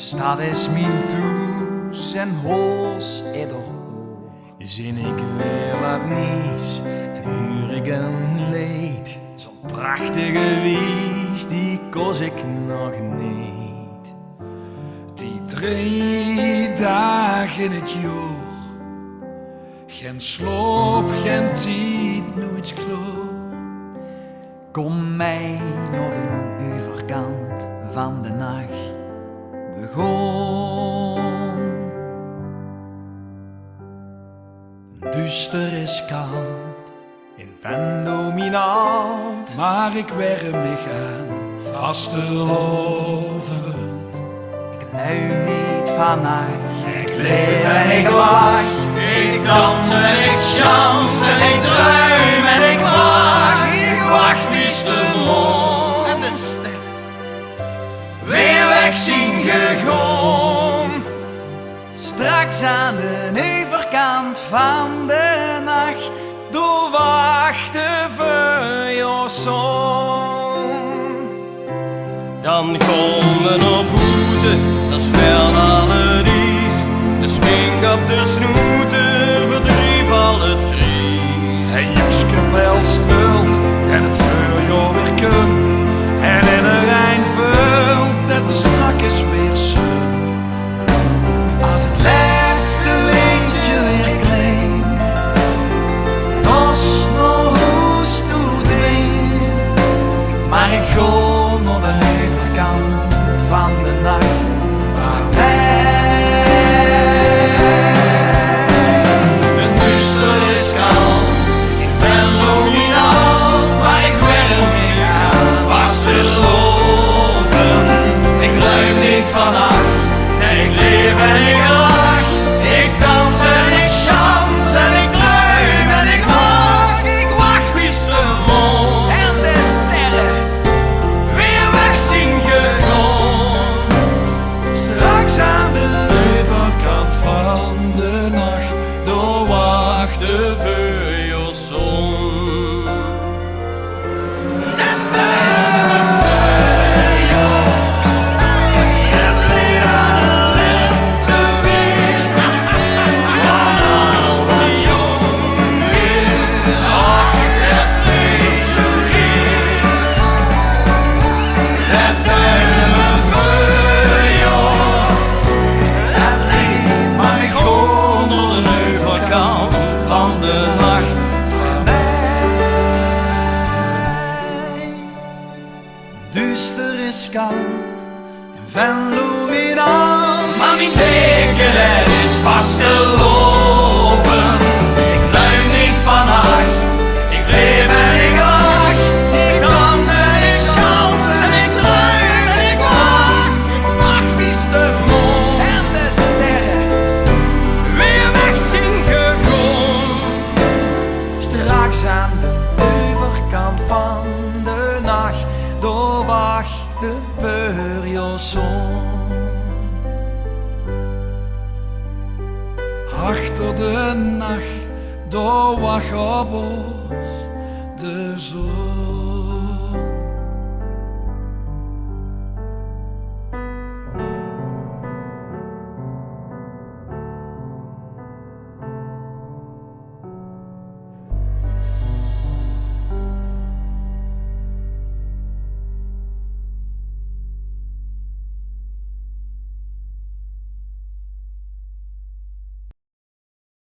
stad is mijn thuis en hoos ieder oor. Zin ik weer wat nieuws en huur ik een leed. Zo'n prachtige wies, die koos ik nog niet. Die 3 dagen in het jaar, geen sloop, geen tijd, nooit kloor. Kom mij naar de overkant van de nacht begon. Duister is koud, In Venlo mijn hand, maar ik werm me aan, vastelovend. Ik lui niet vannacht, ik leef en ik lach. Ik dans en ik chans en ik druim en ik wacht. Ik wacht wie's de mond en de ster weer weg zien gegaan. Straks aan de overkant van de nacht, door wachten voor je zon. Dan gaan we naar boete, dat is wel alle dies. De smink op de snoeten verdrief al het gries. En Joske wel speelt en het vuurjaar weer kun. En in een Rijn vult dat de strak is weer zon. als het laatste lintje weer klinkt. Nos nog hoest doet weer, maar ik ga naar de overkant van de nacht. Het duister is koud, ik ben luminant, maar ik werm niet aan. Vastelovend, ik ruim niet vannacht. Nee, ik leef en ik lach. Ik dans en ik chans en ik druim en ik wacht. Ik wacht wie's de mond en de sterren weer weg zien gegaan. Straks aan de overkant van de nacht, door wachten voor je zon. Van de nacht van Duister is koud en Venlo niet aan. maar mijn deken het is vastelovend. Ik luim niet vannacht, ik leef en ik lach. Ik dans en ik chans en ik druim en ik wacht. Ik wacht wie's de mond En de sterren weer weg zien gegaan. straks aan de overkant van de nacht, door wachten voor je zon. Achter de nacht, door wacht op ons de zon.